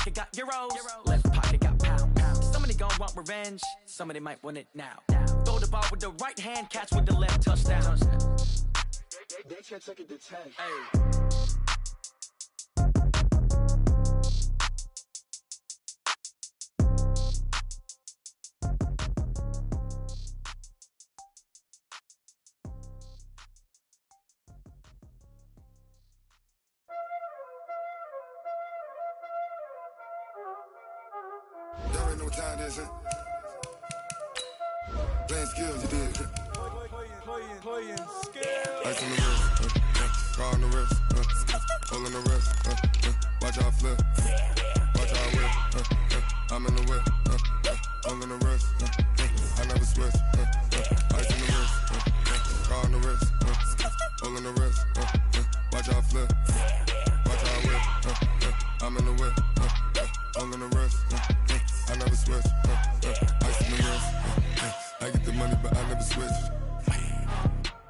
pocket got euros, left pocket got pound. Somebody gon' want revenge, somebody might want it now. Throw the ball with the right hand, catch with the left, touchdown. They can't take it to 10. Hey. You already know what time it is, huh? Playing skills, you did. Playing skills. Ice on the wrist, car on the wrist, hole in the wrist, watch how I flip, watch how I whip, I'm in the whip, hole in the wrist, I never switch, ice on the wrist, car on the wrist, hole in the wrist, watch how I flip, watch how I whip, I'm in the whip, hole in the wrist, I never switch, ice on the wrist, I get the money but I never switch.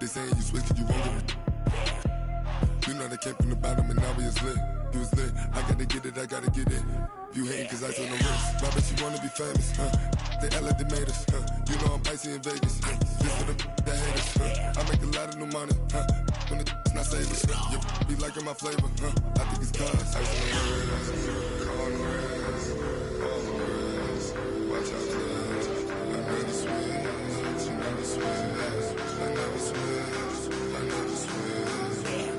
They saying you switch cause you won't get it. You know they came from the bottom and now we is lit. You was lit, I gotta get it, I gotta get it. You hating cause ice on the wrist. I bet you wanna be famous, They act like they made us, You know I'm icy in Vegas, Just for the that hate us, I make a lot of new money, When it's not savers, You be liking my flavor, I think it's cause ice on the wrist, car on the wrist, all on the wrist. Watch out, cuz I never switch, you never switch. I never switch, I never switch.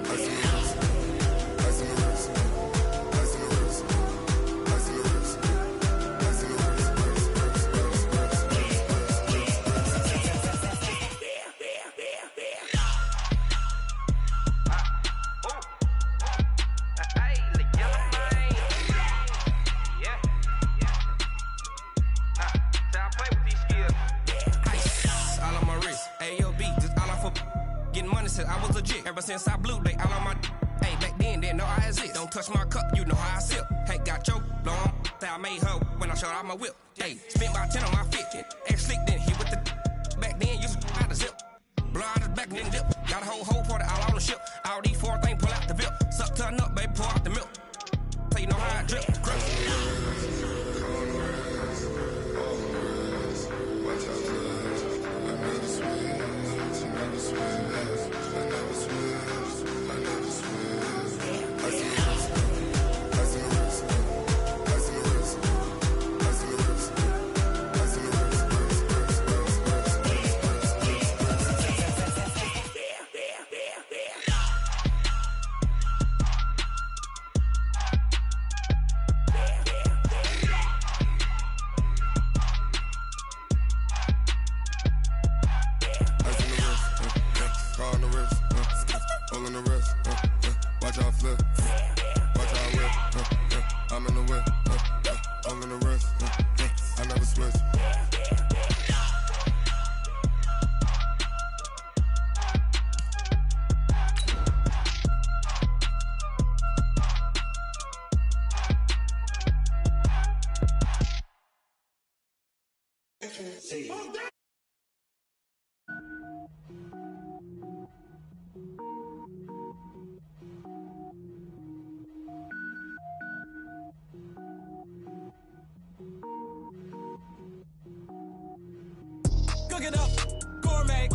Ice on the wrist, ice on the wrist, ice on the wrist, ice on the wrist, ice on the I was legit. Ever since I blew, they all on my. Hey, back then, didn't know I exist. Don't touch my cup, you know how I sip. Hey, got your long. I made her when I showed out my whip. Hey, spent about 10 on my fit. Ex slick, then hit with the. Back then, used to out the zip. Blow out the back, then dip. Got a whole party all on the ship. All these four things, pull out the VIP. Suck turn up, baby, pour out the milk. So you know how I drip. Watch how I flip, watch how I whip, I'm in the whip, all in the wrist, I never switch. Cook it up, gourmet.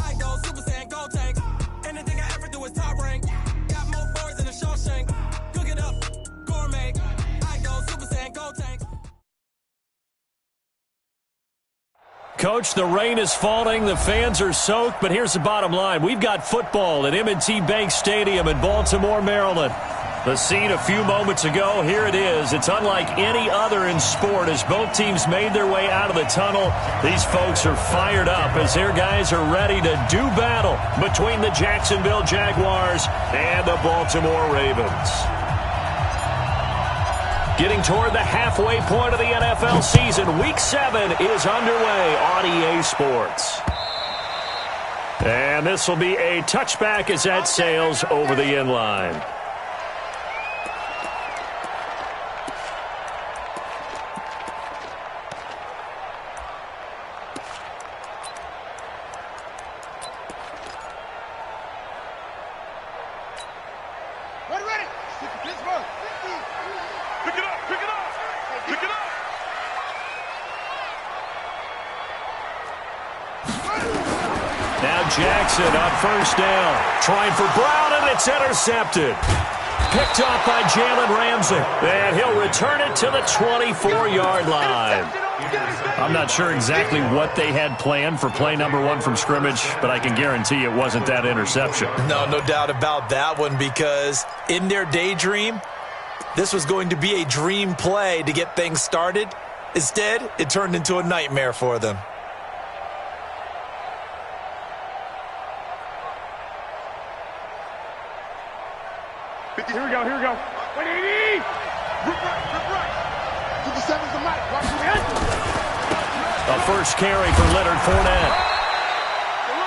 I go Super Saiyan, gold tank. Anything I ever do is top rank. Got more boys than a Shawshank. Cook it up, gourmet. I go Super Saiyan, gold tank. Coach, the rain is falling, the fans are soaked, but here's the bottom line. We've got football at M&T Bank Stadium in Baltimore, Maryland. The scene a few moments ago, here it is. It's unlike any other in sport as both teams made their way out of the tunnel. These folks are fired up as their guys are ready to do battle between the Jacksonville Jaguars and the Baltimore Ravens. Getting toward the halfway point of the NFL season, Week 7 is underway on EA Sports. And this will be a touchback as that sails over the end line. Pick it up, pick it up. Jackson on first down. Trying for Brown, and it's intercepted. Picked off by Jalen Ramsey. And he'll return it to the 24-yard line. I'm not sure exactly what they had planned for play number 1 from scrimmage, but I can guarantee it wasn't that interception. No doubt about that one, because in their daydream, this was going to be a dream play to get things started. Instead, it turned into a nightmare for them. Here we go. 180! Rip right. 57's the mic. Watch your head. A first carry for Leonard Fournette.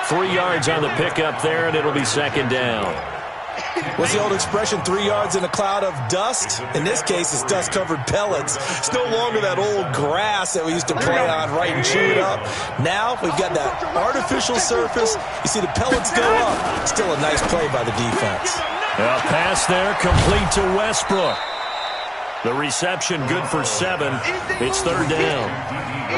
3 yards on the pickup there, and it'll be second down. What's the old expression, 3 yards in a cloud of dust? In this case, it's dust-covered pellets. It's no longer that old grass that we used to play on, right, and chew it up. Now we've got that artificial surface. You see the pellets go up. Still a nice play by the defense. A pass there, complete to Westbrook. The reception good for 7. It's third down.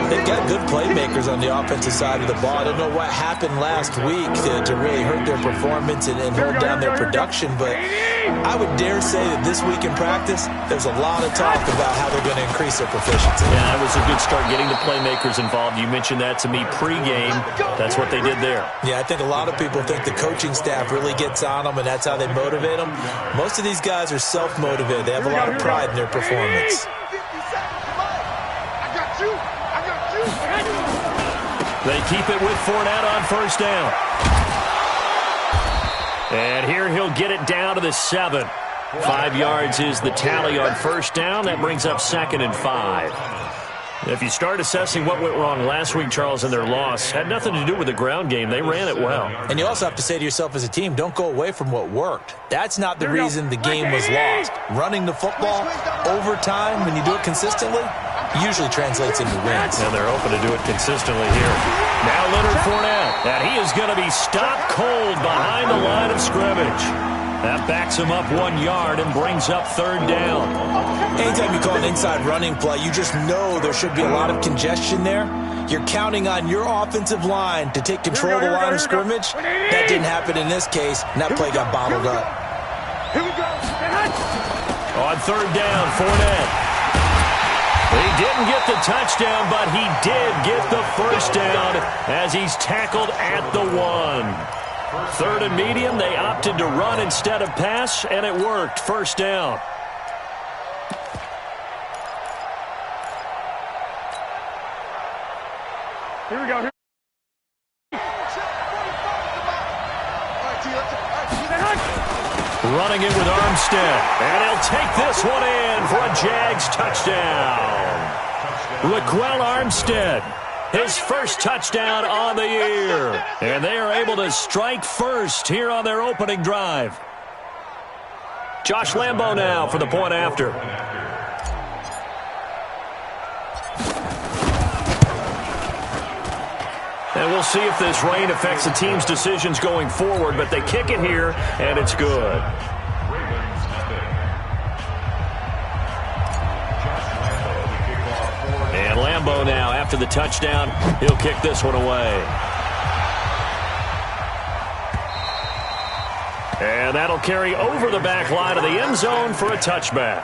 They've got good playmakers on the offensive side of the ball. I don't know what happened last week to really hurt their performance and hold down their production, but I would dare say that this week in practice, there's a lot of talk about how they're going to increase their proficiency. Yeah, that was a good start getting the playmakers involved. You mentioned that to me pregame. That's what they did there. Yeah, I think a lot of people think the coaching staff really gets on them, and that's how they motivate them. Most of these guys are self-motivated. They have a lot of pride in their performance. They keep it with Fournette on first down. And here he'll get it down to the 7. 5 yards is the tally on first down. That brings up 2nd and 5. If you start assessing what went wrong last week, Charles, in their loss, had nothing to do with the ground game. They ran it well. And you also have to say to yourself as a team, don't go away from what worked. That's not the reason the game was lost. Running the football over time, when you do it consistently, usually translates into wins. And they're hoping to do it consistently here. Now Leonard Fournette, and he is going to be stopped cold behind the line of scrimmage. That backs him up 1 yard and brings up third down. Anytime you call an inside running play, you just know there should be a lot of congestion there. You're counting on your offensive line to take control of the line of scrimmage. That didn't happen in this case, and that play got bottled up. On third down, Fournette. He didn't get the touchdown, but he did get the first down as he's tackled at the 1. Third and medium, they opted to run instead of pass, and it worked. First down. Here we go. Running it with Armstead, and he'll take this one in for a Jags touchdown. Raquel Armstead, his first touchdown on the year. And they are able to strike first here on their opening drive. Josh Lambo now for the point after. And we'll see if this rain affects the team's decisions going forward, but they kick it here, and it's good. And Lambo now, after the touchdown, he'll kick this one away. And that'll carry over the back line of the end zone for a touchback.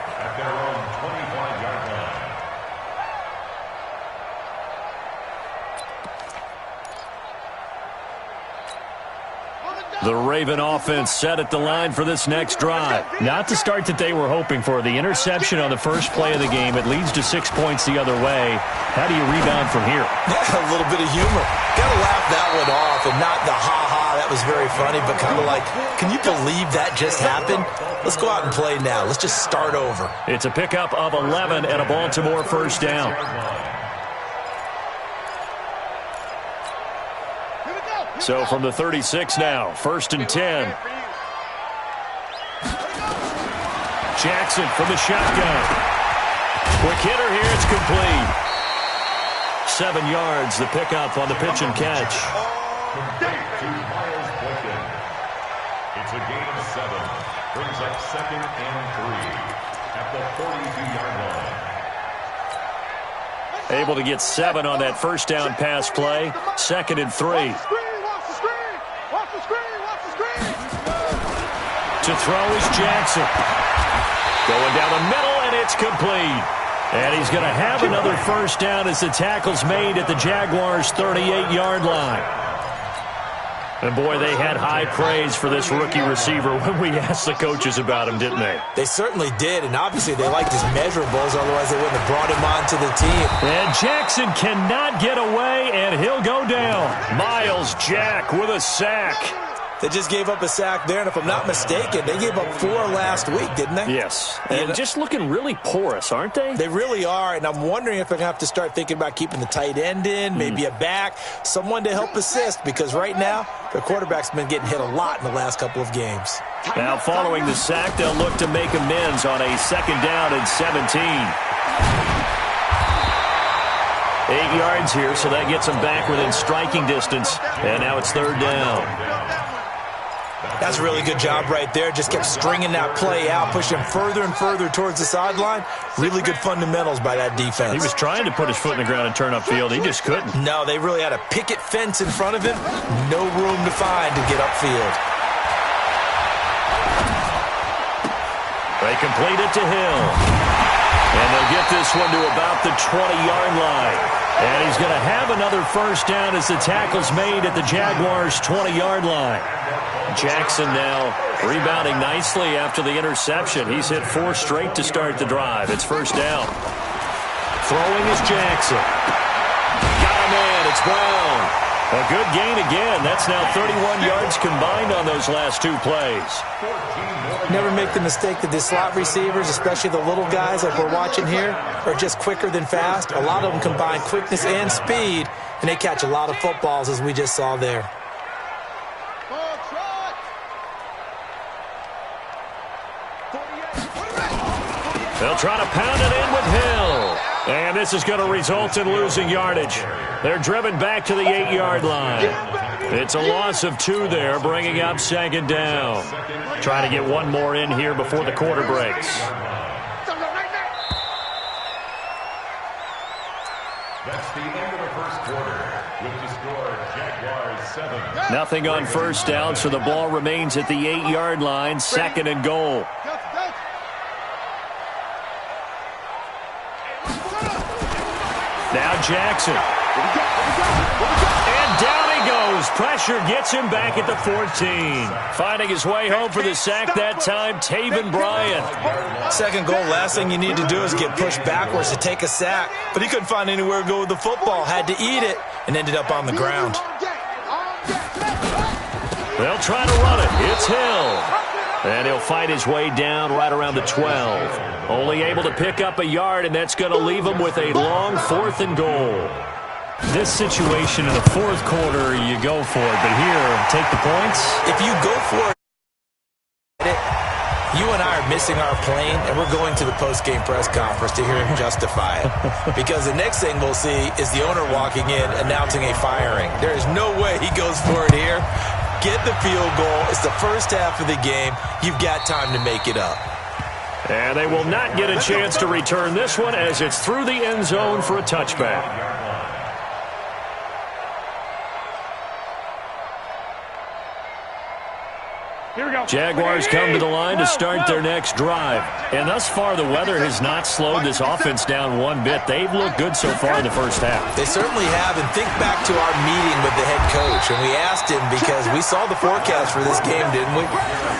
The Raven offense set at the line for this next drive. Not the start that they were hoping for. The interception on the first play of the game. It leads to 6 points the other way. How do you rebound from here? A little bit of humor. Got to laugh that one off and not the ha-ha. That was very funny, but kind of like, can you believe that just happened? Let's go out and play now. Let's just start over. It's a pickup of 11 and a Baltimore first down. So from the 36 now, 1st and 10. Jackson from the shotgun. Quick hitter here, it's complete. 7 yards, the pickup on the pitch and catch. It's a gain of 7. Brings up 2nd and 3 at the 42-yard line. Able to get 7 on that first down pass play. 2nd and 3. To throw is Jackson. Going down the middle, and it's complete. And he's going to have another first down as the tackle's made at the Jaguars' 38-yard line. And, boy, they had high praise for this rookie receiver when we asked the coaches about him, didn't they? They certainly did, and obviously they liked his measurables, otherwise they wouldn't have brought him onto the team. And Jackson cannot get away, and he'll go down. Miles Jack with a sack. They just gave up a sack there, and if I'm not mistaken, they gave up 4 last week, didn't they? Yes, and just looking really porous, aren't they? They really are, and I'm wondering if they're going to have to start thinking about keeping the tight end in, maybe a back, someone to help assist, because right now, their quarterback's been getting hit a lot in the last couple of games. Now, following the sack, they'll look to make amends on a 2nd down and 17. 8 yards here, so that gets them back within striking distance, and now it's 3rd down. That's a really good job right there. Just kept stringing that play out, pushing him further and further towards the sideline. Really good fundamentals by that defense. He was trying to put his foot in the ground and turn upfield. He just couldn't. No, they really had a picket fence in front of him. No room to find to get upfield. They complete it to Hill. And they'll get this one to about the 20-yard line. And he's going to have another first down as the tackle's made at the Jaguars' 20-yard line. Jackson now rebounding nicely after the interception. He's hit 4 straight to start the drive. It's 1st down. Throwing is Jackson. Got him in. It's Brown. A good gain again. That's now 31 yards combined on those last 2 plays. Never make the mistake that the slot receivers, especially the little guys like we're watching here, are just quicker than fast. A lot of them combine quickness and speed, and they catch a lot of footballs, as we just saw there. They'll try to pound it in with Hill. And this is going to result in losing yardage. They're driven back to the 8-yard line. It's a loss of 2 there, bringing up 2nd down. Trying to get one more in here before the quarter breaks. That's the end of the first quarter. With the score, Jaguars 7. Nothing on first down, so the ball remains at the 8-yard line, 2nd and goal. Now Jackson. And down he goes. Pressure gets him back at the 14. Finding his way home for the sack that time, Taven Bryan. 2nd goal, last thing you need to do is get pushed backwards to take a sack. But he couldn't find anywhere to go with the football. Had to eat it and ended up on the ground. They'll try to run it. It's Hill. And he'll fight his way down right around the 12. Only able to pick up a yard, and that's going to leave him with a long 4th and goal. This situation in the 4th quarter, you go for it. But here, take the points. If you go for it, you and I are missing our plane, and we're going to the post-game press conference to hear him justify it. Because the next thing we'll see is the owner walking in announcing a firing. There is no way he goes for it here. Get the field goal. It's the first half of the game. You've got time to make it up. And they will not get a chance to return this one as it's through the end zone for a touchback. Jaguars come to the line to start their next drive. And thus far, the weather has not slowed this offense down one bit. They've looked good so far in the first half. They certainly have. And think back to our meeting with the head coach. And we asked him, because we saw the forecast for this game, didn't we?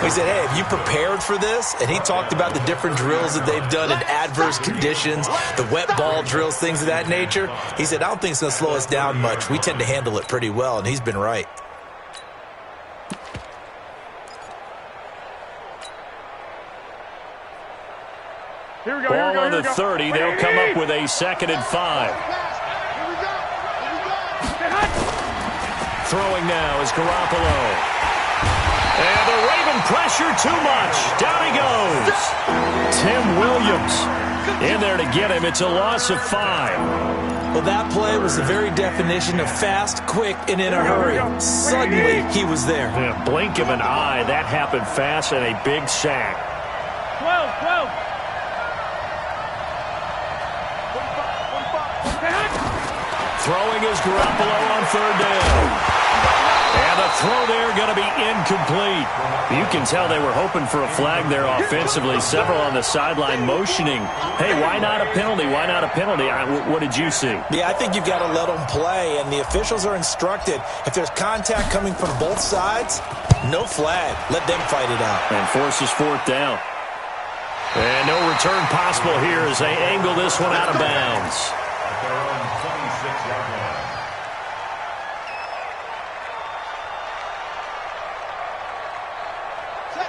We said, hey, have you prepared for this? And he talked about the different drills that they've done in adverse conditions, the wet ball drills, things of that nature. He said, I don't think it's going to slow us down much. We tend to handle it pretty well, and he's been right. Ball on the 30. They'll come up with a 2nd and 5. Throwing now is Garoppolo. And the Raven pressure too much. Down he goes. Tim Williams in there to get him. It's a loss of 5. Well, that play was the very definition of fast, quick, and in a hurry. Suddenly, he was there. In a blink of an eye, that happened fast and a big sack. 12. Throwing is Garoppolo on 3rd down. And the throw there going to be incomplete. You can tell they were hoping for a flag there offensively. Several on the sideline motioning, hey, why not a penalty? Why not a penalty? What did you see? Yeah, I think you've got to let them play, and the officials are instructed. If there's contact coming from both sides, no flag. Let them fight it out. And forces fourth down. And no return possible here as they angle this one out of bounds. At their own 26-yard line.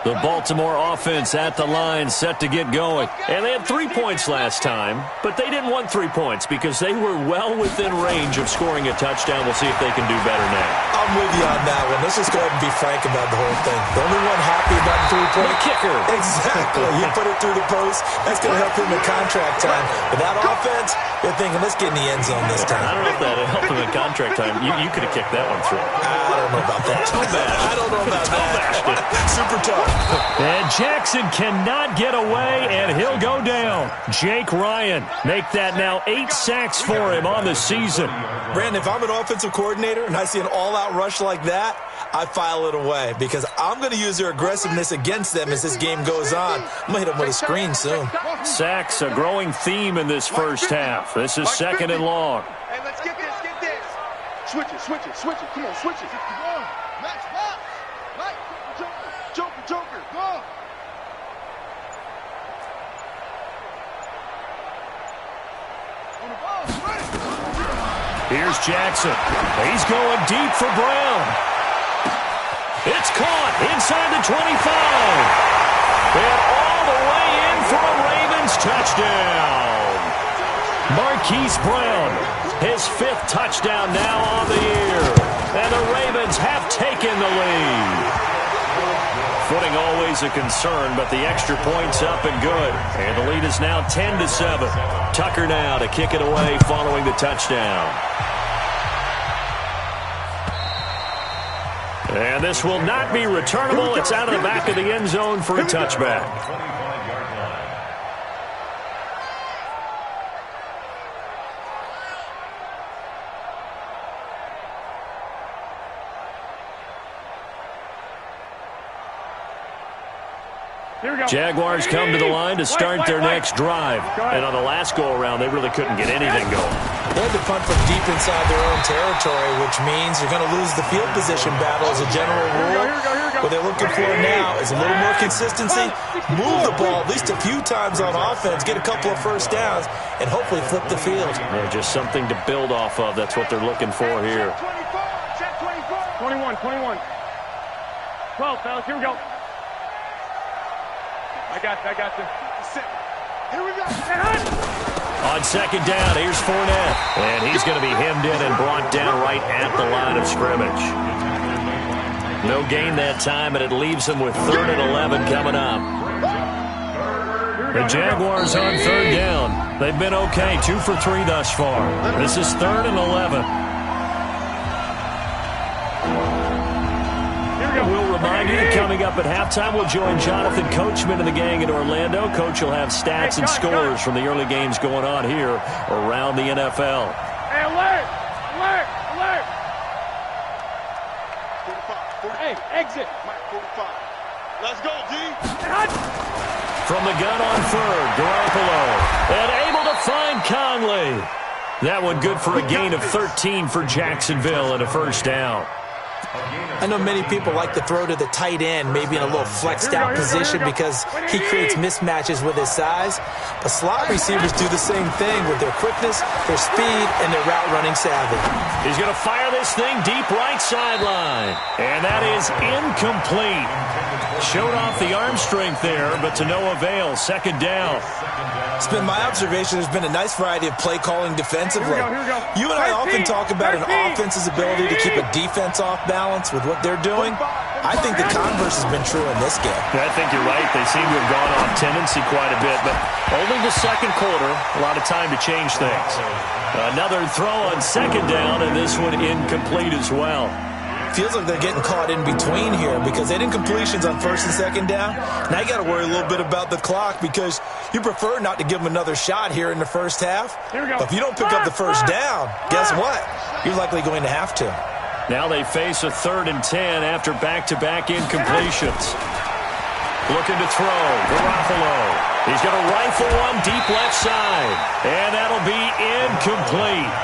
The Baltimore offense at the line, set to get going. And they had 3 points last time, but they didn't want 3 points because they were well within range of scoring a touchdown. We'll see if they can do better now. I'm with you on that one. Let's just go ahead and be frank about the whole thing. The only one happy about the 3-point kicker. Exactly. You put it through the post. That's going to help him in contract time. But that offense, they're thinking, let's get in the end zone this time. I don't know if that helped him in contract time. You could have kicked that one through. I don't know about that. I don't know about that. Super tough. And Jackson cannot get away, and he'll go down. Jake Ryan, make that now 8 sacks for him on the season. Brandon, if I'm an offensive coordinator and I see an all-out rush like that, I file it away because I'm going to use their aggressiveness against them as this game goes on. I'm going to hit them with a screen soon. Sacks, a growing theme in this first half. This is 2nd and long. Hey, let's get this, get this. Switch it. Come on, switch it. Max, box. Mike, Joker, go. Here's Jackson. He's going deep for Brown. It's caught inside the 25. And all the way in for a Ravens touchdown. Marquise Brown, his 5th touchdown now on the year. And the Ravens have taken the lead. Footing always a concern, but the extra point's up and good. And the lead is now 10-7. Tucker now to kick it away following the touchdown. And this will not be returnable. It's out of the back of the end zone for a touchback. 25-yard line. Jaguars come to the line to start their next drive. And on the last go-around, they really couldn't get anything going. They had to punt from deep inside their own territory, which means you're going to lose the field position battle as a general rule. What they're looking for now is a little more consistency, move the ball at least a few times on offense, get a couple of first downs, and hopefully flip the field. Yeah, just something to build off of. That's what they're looking for here. Check 24. 21. 12, fellas, here we go. I got you. Here we go. On 2nd down, here's Fournette. And he's going to be hemmed in and brought down right at the line of scrimmage. No gain that time, and it leaves them with 3rd and 11 coming up. The Jaguars on 3rd down. They've been okay, 2 for 3 thus far. This is 3rd and 11. We'll remind you that coming up at halftime, we'll join Jonathan Coachman and the gang in Orlando. Coach will have stats and scores from the early games going on here around the NFL. Hey, alert! Hey, exit. 45. Let's go, D. From the gun on 3rd, Garoppolo. And able to find Conley. That one good for a gain of 13 for Jacksonville and a first down. I know many people like to throw to the tight end, maybe in a little flexed out position because he creates mismatches with his size. But slot receivers do the same thing with their quickness, their speed, and their route running savvy. He's going to fire this thing deep right sideline. And that is incomplete. Showed off the arm strength there, but to no avail. 2nd down. It's been my observation there's been a nice variety of play calling defensively. You and I often talk about an offense's ability to keep a defense off balance with what they're doing. I think the converse has been true in this game. I think you're right. They seem to have gone off tendency quite a bit, but only the 2nd quarter. A lot of time to change things. Another throw on 2nd down, and this one incomplete as well. Feels like they're getting caught in between here because they had incompletions on 1st and 2nd down. Now you got to worry a little bit about the clock because you prefer not to give them another shot here in the first half. But if you don't pick up the first down, guess what? You're likely going to have to. Now they face a 3rd and 10 after back-to-back incompletions. Looking to throw. Garoppolo. He's going to rifle one deep left side. And that'll be incomplete.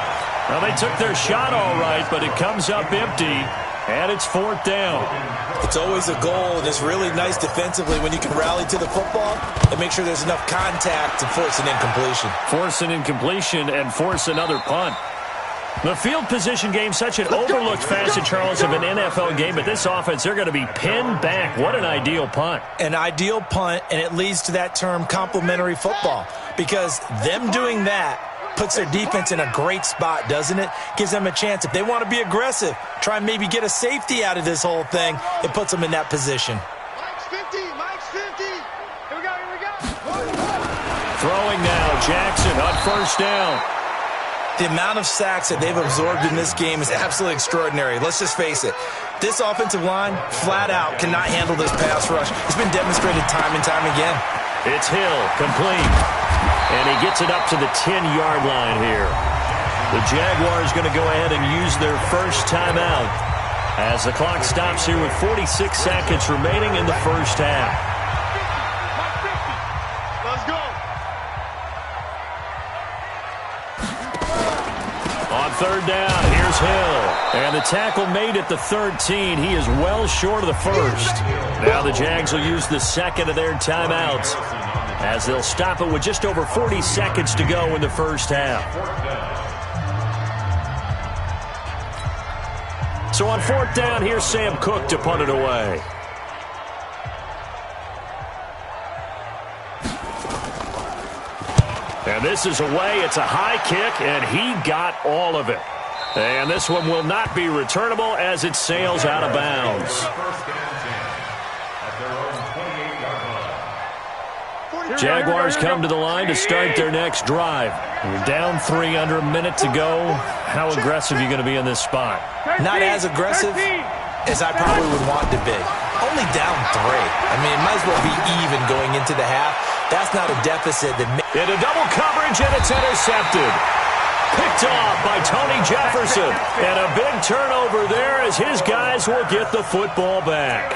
Well, they took their shot all right, but it comes up empty. And it's 4th down. It's always a goal, and it's really nice defensively when you can rally to the football and make sure there's enough contact to force an incompletion. Force an incompletion and force another punt. The field position game, such an overlooked facet, Charles, of an NFL game, but this offense, they're going to be pinned back. What an ideal punt. An ideal punt, and it leads to that term complementary football, because them doing that puts their defense in a great spot, doesn't it? Gives them a chance. If they want to be aggressive, try and maybe get a safety out of this whole thing, it puts them in that position. Mike's 50, Mike's 50. Here we go, here we go. Throwing now, Jackson on 1st down. The amount of sacks that they've absorbed in this game is absolutely extraordinary. Let's just face it. This offensive line, flat out, cannot handle this pass rush. It's been demonstrated time and time again. It's Hill, complete. And he gets it up to the 10-yard line here. The Jaguars going to go ahead and use their first timeout as the clock stops here with 46 seconds remaining in the first half. Let's go. On 3rd down, here's Hill. And the tackle made at the 13. He is well short of the first. Now the Jags will use the second of their timeouts as they'll stop it with just over 40 seconds to go in the first half. So on 4th down, here's Sam Cook to punt it away. And this is away. It's a high kick, and he got all of it. And this one will not be returnable as it sails out of bounds. Jaguars come to the line to start their next drive. You're down 3 under a minute to go. How aggressive are you going to be in this spot? Not as aggressive as I probably would want to be. Only down 3. I mean, it might as well be even going into the half. That's not a deficit. Into double coverage, and it's intercepted. Picked off by Tony Jefferson. And a big turnover there as his guys will get the football back.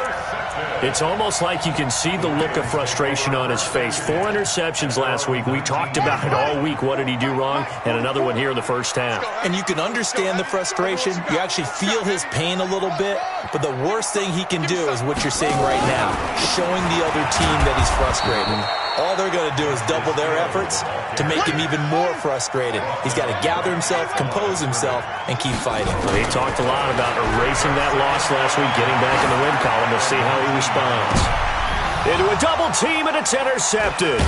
It's almost like you can see the look of frustration on his face. 4 interceptions last week. We talked about it all week. What did he do wrong? And another one here in the first half. And you can understand the frustration. You actually feel his pain a little bit. But the worst thing he can do is what you're seeing right now, showing the other team that he's frustrated. All they're going to do is double their efforts to make him even more frustrated. He's got to gather himself, compose himself, and keep fighting. Well, he talked a lot about erasing that loss last week, getting back in the win column. We'll see how he responds. Into a double team, and it's intercepted.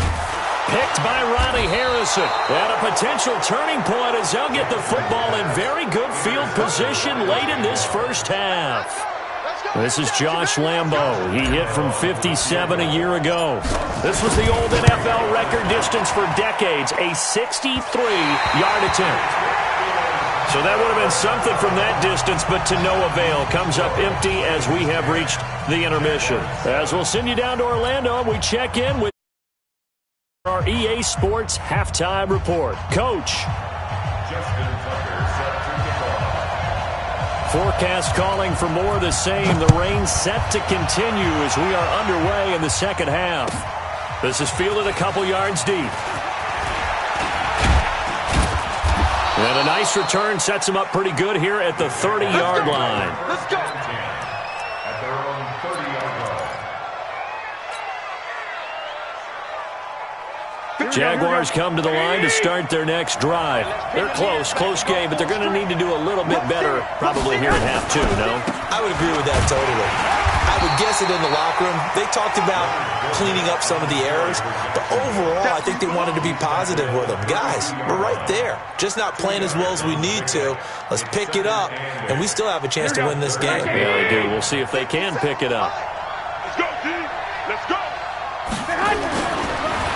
Picked by Ronnie Harrison. And a potential turning point as they'll get the football in very good field position late in this first half. This is Josh Lambo. He hit from 57 a year ago. This was the old NFL record distance for decades, a 63-yard attempt. So that would have been something from that distance, but to no avail. Comes up empty as we have reached the intermission. As we'll send you down to Orlando, and we check in with our EA Sports halftime report. Coach. Forecast calling for more of the same. The rain set to continue as we are underway in the second half. This is fielded a couple yards deep. And a nice return sets him up pretty good here at the 30-yard line. Let's go. At their own 30-yard line. Jaguars come to the line to start their next drive. They're close game, but they're going to need to do a little bit better probably here in half 2, no? I would agree with that totally. I would guess it in the locker room. They talked about cleaning up some of the errors, but overall, I think they wanted to be positive with them. Guys, we're right there. Just not playing as well as we need to. Let's pick it up, and we still have a chance to win this game. Yeah, they do. We'll see if they can pick it up. Let's go, team. Let's go.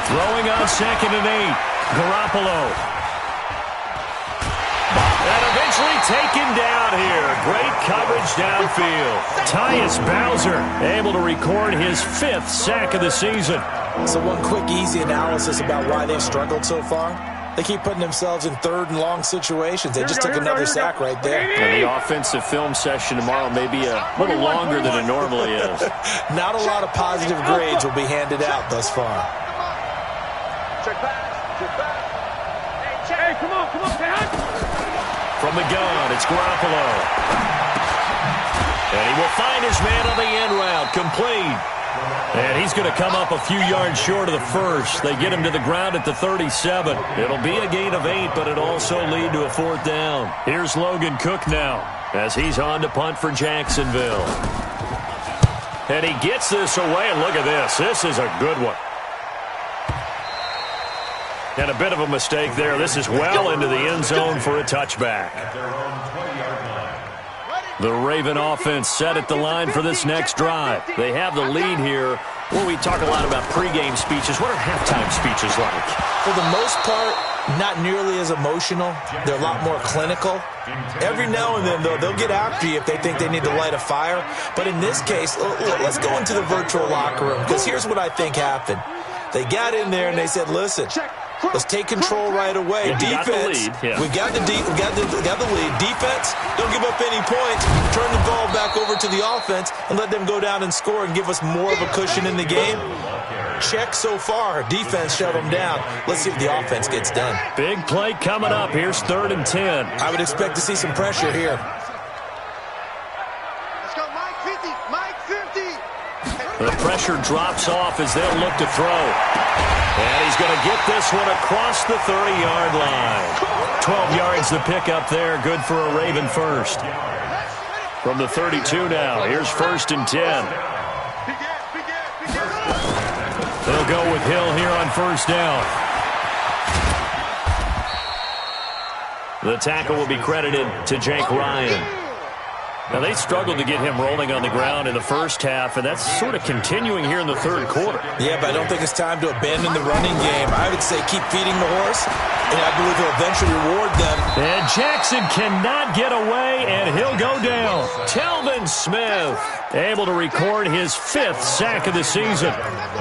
Throwing on 2nd and 8. Garoppolo. And eventually taken down here. Great coverage downfield. Tyus Bowser able to record his 5th sack of the season. So one quick, easy analysis about why they've struggled so far. They keep putting themselves in third and long situations. They just took another sack right there. And the offensive film session tomorrow may be a little longer than it normally is. Not a lot of positive grades will be handed out thus far. Check back. Hey, come on, From the gun, it's Garoppolo. And he will find his man on the end route, complete. And he's going to come up a few yards short of the first. They get him to the ground at the 37. It'll be a gain of 8, but it'll also lead to a 4th down. Here's Logan Cook now as he's on to punt for Jacksonville. And he gets this away, and look at this. This is a good one. And a bit of a mistake there. This is well into the end zone for a touchback. The Raven offense set at the line for this next drive. They have the lead here. Well, we talk a lot about pregame speeches. What are halftime speeches like? For the most part, not nearly as emotional. They're a lot more clinical. Every now and then, though, they'll get after you if they think they need to light a fire. But in this case, let's go into the virtual locker room, because here's what I think happened. They got in there and they said, listen, let's take control right away. Defense, we got the lead. Defense, don't give up any points. Turn the ball back over to the offense and let them go down and score and give us more of a cushion in the game. Check so far. Defense shut them down. Let's see if the offense gets done. Big play coming up. Here's 3rd and 10. I would expect to see some pressure here. Let's go, Mike 50. Mike 50. The pressure drops off as they'll look to throw. And he's going to get this one across the 30-yard line. 12 yards to pick up there. Good for a Raven first. From the 32 now, here's 1st and 10. They'll go with Hill here on 1st down. The tackle will be credited to Jake Ryan. Now, they struggled to get him rolling on the ground in the first half, and that's sort of continuing here in the 3rd quarter. Yeah, but I don't think it's time to abandon the running game. I would say keep feeding the horse, and I believe he'll eventually reward them. And Jackson cannot get away, and he'll go down. Telvin Smith able to record his 5th sack of the season.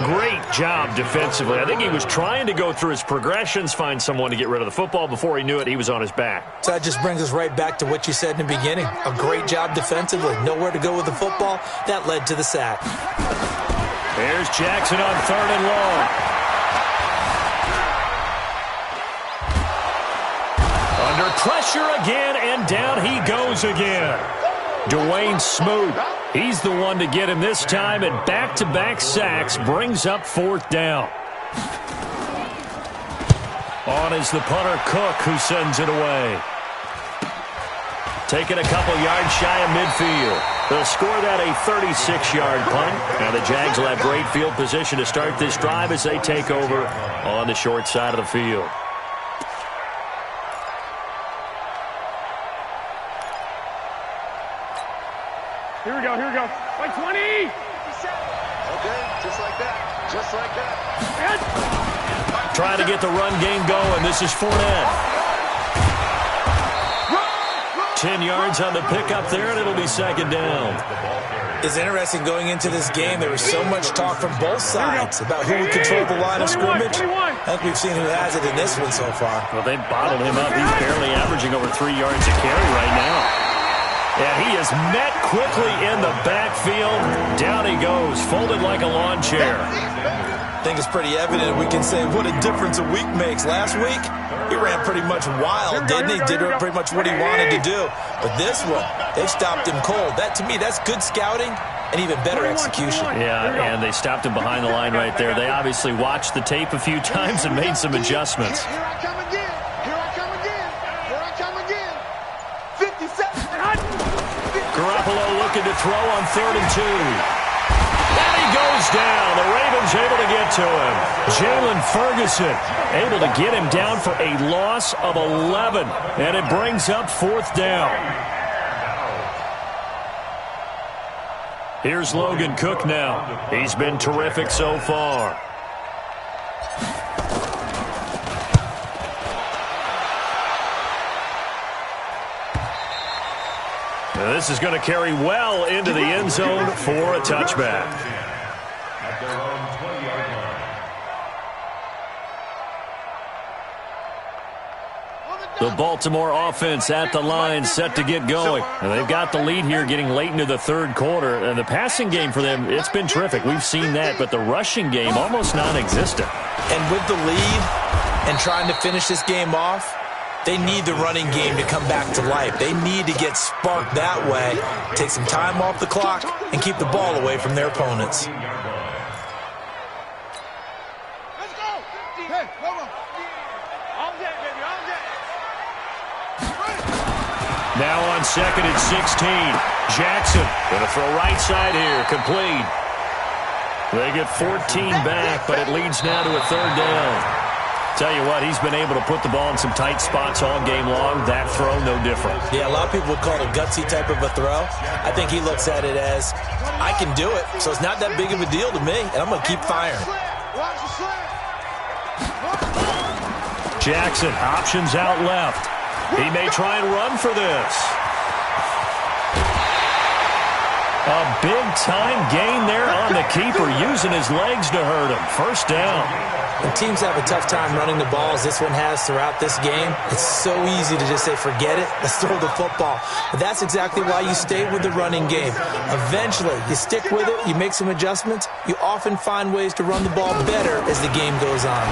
Great job defensively. I think he was trying to go through his progressions, find someone to get rid of the football. Before he knew it, he was on his back. So that just brings us right back to what you said in the beginning. A great job defensively. Nowhere to go with the football. That led to the sack. There's Jackson on 3rd and long. Under pressure again, and down he goes again. Dwayne Smoot, he's the one to get him this time, and back-to-back sacks brings up 4th down. On is the punter Cook, who sends it away. Taking a couple yards shy of midfield. They'll score that a 36-yard punt. Now the Jags will have great field position to start this drive as they take over on the short side of the field. Here we go. Like 20. Okay, just like that. Trying to get the run game going. This is Fournette. 10 yards on the pickup there, and it'll be 2nd down. It's interesting going into this game. There was so much talk from both sides about who would control the line of scrimmage. I think we've seen who has it in this one so far. Well, they bottled him up. He's barely averaging over 3 yards a carry right now. And he is met quickly in the backfield. Down he goes, folded like a lawn chair. I think it's pretty evident. We can say what a difference a week makes. Last week, he ran pretty much wild, didn't he? Did pretty much what he wanted to do. But this one, they've stopped him cold. That, to me, that's good scouting and even better execution. Yeah, and they stopped him behind the line right there. They obviously watched the tape a few times and made some adjustments. Here I come again. 57. Garoppolo looking to throw on 3rd and 2. And he goes down. The Ravens able to get to him. Jalen Ferguson able to get him down for a loss of 11. And it brings up 4th down. Here's Logan Cook now. He's been terrific so far. Now this is going to carry well into the end zone for a touchback. At their own 20-yard line. The Baltimore offense at the line, set to get going. And they've got the lead here getting late into the third quarter. And the passing game for them, it's been terrific. We've seen that, but the rushing game almost non-existent. And with the lead and trying to finish this game off, they need the running game to come back to life. They need to get sparked that way, take some time off the clock, and keep the ball away from their opponents. Now on second and 16. Jackson going to throw right side here. Complete. They get 14 back, but it leads now to a third down. Tell you what, he's been able to put the ball in some tight spots all game long. That throw, no different. Yeah, a lot of people would call it a gutsy type of a throw. I think he looks at it as, I can do it, so it's not that big of a deal to me, and I'm going to keep firing. Jackson, options out left. He may try and run for this. A big-time gain there on the keeper, using his legs to hurt him. First down. When teams have a tough time running the ball, as this one has throughout this game, it's so easy to just say, forget it, let's throw the football. But that's exactly why you stay with the running game. Eventually, you stick with it, you make some adjustments, you often find ways to run the ball better as the game goes on.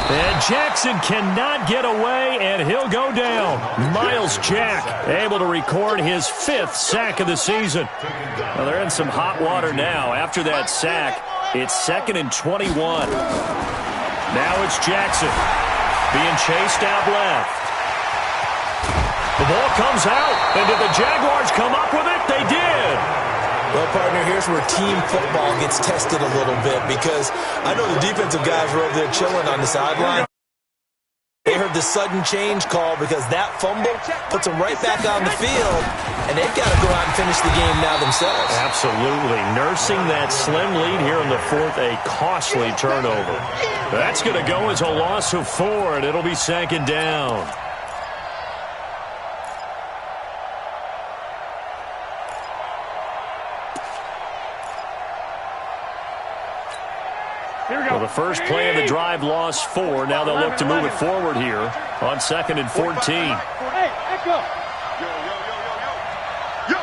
And Jackson cannot get away, and he'll go down. Miles Jack able to record his 5th sack of the season. Well, they're in some hot water now. After that sack, it's 2nd and 21. Now it's Jackson being chased out left. The ball comes out, and did the Jaguars come up with it? They did. Well, partner, here's where team football gets tested a little bit, because I know the defensive guys were over there chilling on the sideline. They heard the sudden change call because that fumble puts them right back on the field, and they've got to go out and finish the game now themselves. Absolutely. Nursing that slim lead here in the 4th, a costly turnover. That's going to go as a loss of 4, and it'll be 2nd down. Well, the first play of the drive lost 4. Now they'll look to move it forward here on 2nd and 14. Hey, Echo. Yo.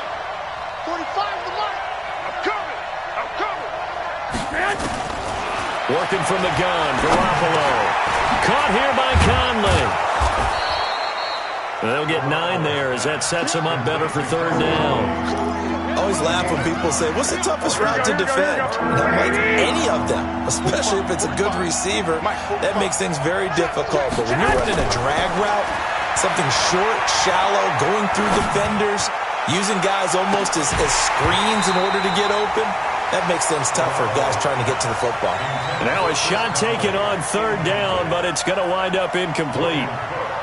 45 the mark. I'm coming. Working from the gun, Garoppolo. Caught here by Conley. They'll get 9 there as that sets them up better for 3rd down. I always laugh when people say, what's the toughest route to defend? And I'm like, any of them, especially if it's a good receiver. That makes things very difficult. But when you're running a drag route, something short, shallow, going through defenders, using guys almost as screens in order to get open, that makes things tough for guys trying to get to the football. Now a shot taken on 3rd down, but it's going to wind up incomplete.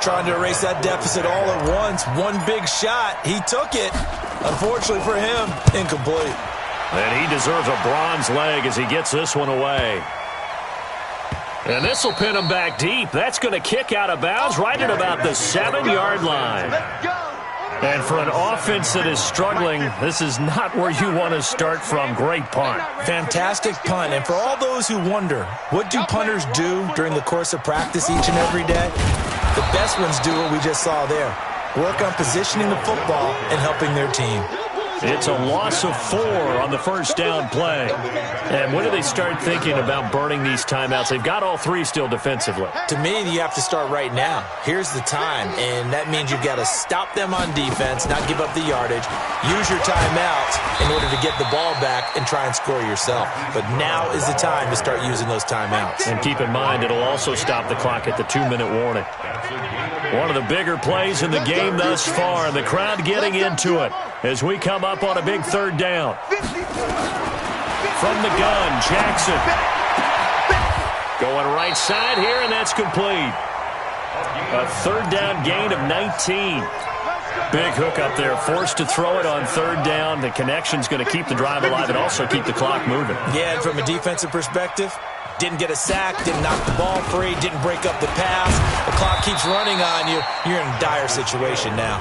Trying to erase that deficit all at once. One big shot. He took it. Unfortunately for him, incomplete. And he deserves a bronze leg as he gets this one away. And this will pin him back deep. That's going to kick out of bounds right at about the 7-yard line. And for an offense that is struggling, this is not where you want to start from. Great punt. Fantastic punt. And for all those who wonder, what do punters do during the course of practice each and every day? The best ones do what we just saw there. Work on positioning the football and helping their team. It's a loss of 4 on the first down play. And when do they start thinking about burning these timeouts? They've got all 3 still defensively. To me, you have to start right now. Here's the time, and that means you've got to stop them on defense, not give up the yardage, use your timeouts in order to get the ball back and try and score yourself. But now is the time to start using those timeouts. And keep in mind, it'll also stop the clock at the 2-minute warning. One of the bigger plays in the game thus far, and the crowd getting into it as we come up on a big 3rd down. From the gun, Jackson. Going right side here, and that's complete. A 3rd down gain of 19. Big hook up there, forced to throw it on 3rd down. The connection's going to keep the drive alive and also keep the clock moving. Yeah, and from a defensive perspective, didn't get a sack, didn't knock the ball free, didn't break up the pass. The clock keeps running on you. You're in a dire situation now.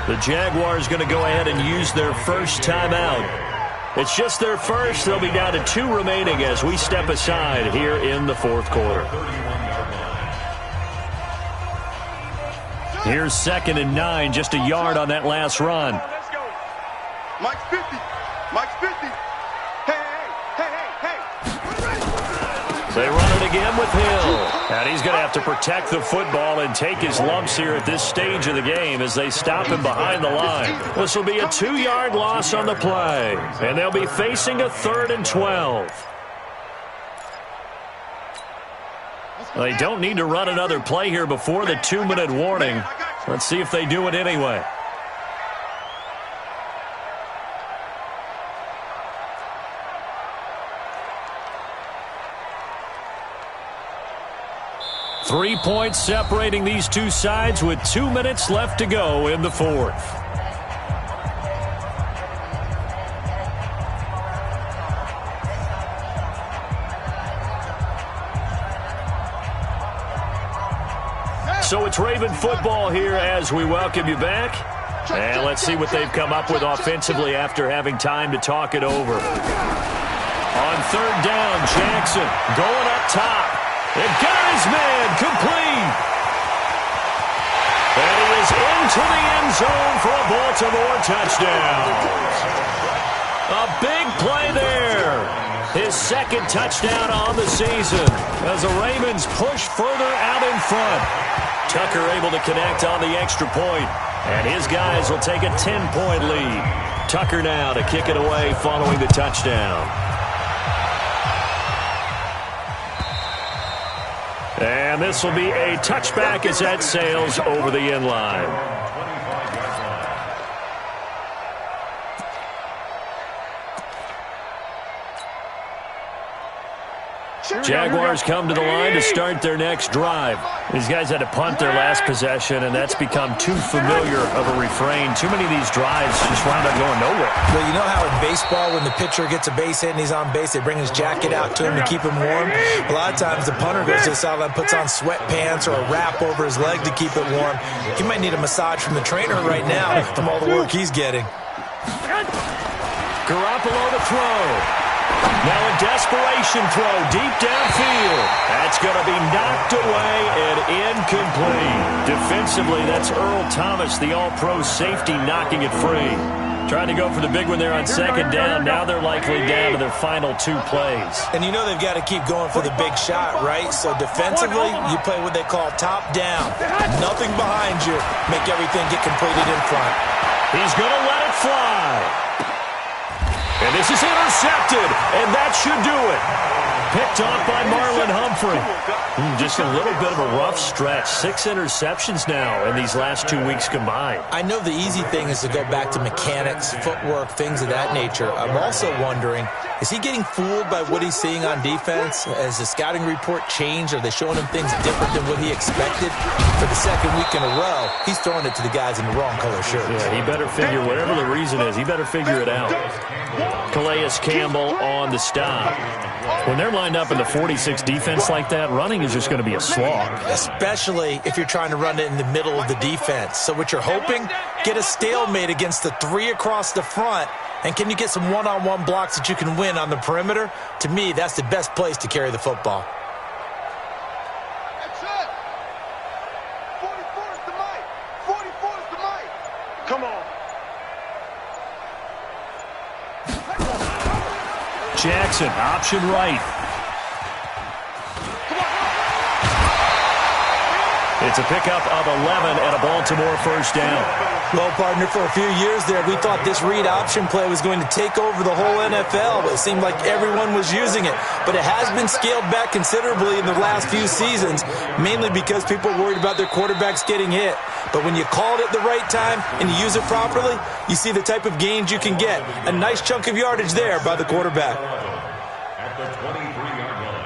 The Jaguars going to go ahead and use their first timeout. It's just their first. They'll be down to 2 remaining as we step aside here in the 4th quarter. Here's 2nd and 9, just a yard on that last run. Let's go. Mike's 50. Mike's 50. Hey. They run it again with Hill. And he's going to have to protect the football and take his lumps here at this stage of the game as they stop him behind the line. This will be a 2-yard loss on the play. And they'll be facing a 3rd and 12. They don't need to run another play here before the 2-minute warning. Let's see if they do it anyway. Three points separating these two sides with 2 minutes left to go in the 4th. So it's Raven football here as we welcome you back. And let's see what they've come up with offensively after having time to talk it over. On 3rd down, Jackson going up top. And got his man complete. And he is into the end zone for a Baltimore touchdown. A big play there. His 2nd touchdown on the season as the Ravens push further out in front. Tucker able to connect on the extra point, and his guys will take a 10-point lead. Tucker now to kick it away following the touchdown. And this will be a touchback as that sails over the end line. Jaguars come to the line to start their next drive. These guys had to punt their last possession, and that's become too familiar of a refrain. Too many of these drives just wound up going nowhere. Well, you know how in baseball when the pitcher gets a base hit and he's on base, they bring his jacket out to him to keep him warm? A lot of times the punter goes to the sideline, puts on sweatpants or a wrap over his leg to keep it warm. He might need a massage from the trainer right now from all the work he's getting. Garoppolo to throw. Now a desperation throw deep downfield. That's going to be knocked away and incomplete. Defensively, that's Earl Thomas, the all-pro safety, knocking it free. Trying to go for the big one there on 2nd down. Now they're likely down to their final 2 plays. And you know they've got to keep going for the big shot, right? So defensively, you play what they call top down. Nothing behind you. Make everything get completed in front. He's going to let it fly. And this is intercepted, and that should do it. Picked off by Marlon Humphrey. Just a little bit of a rough stretch. 6 interceptions now in these last 2 weeks combined. I know the easy thing is to go back to mechanics, footwork, things of that nature. I'm also wondering, is he getting fooled by what he's seeing on defense? Has the scouting report changed? Are they showing him things different than what he expected? For the 2nd week in a row, he's throwing it to the guys in the wrong color shirts. Yeah, he better figure, whatever the reason is, he better figure it out. Calais Campbell on the stop. When they're lined up in the 46 defense like that, running is just going to be a slog. Especially if you're trying to run it in the middle of the defense. So what you're hoping, get a stalemate against the 3 across the front. And can you get some one-on-one blocks that you can win on the perimeter? To me, that's the best place to carry the football. That's it. 44 is the mic. 44 is the mic. Come on. Jackson, option right. It's a pickup of 11 and a Baltimore 1st down. Well, partner, for a few years there, we thought this read option play was going to take over the whole NFL. It seemed like everyone was using it. But it has been scaled back considerably in the last few seasons, mainly because people are worried about their quarterbacks getting hit. But when you call it at the right time and you use it properly, you see the type of gains you can get. A nice chunk of yardage there by the quarterback. At the 23-yard line.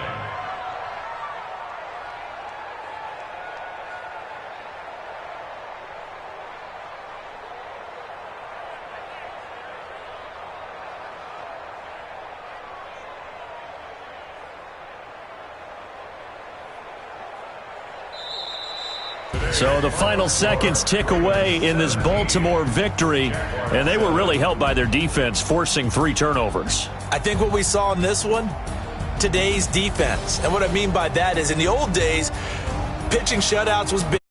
So the final seconds tick away in this Baltimore victory, and they were really helped by their defense, forcing 3 turnovers. I think what we saw in this one, today's defense. And what I mean by that is in the old days, pitching shutouts was big.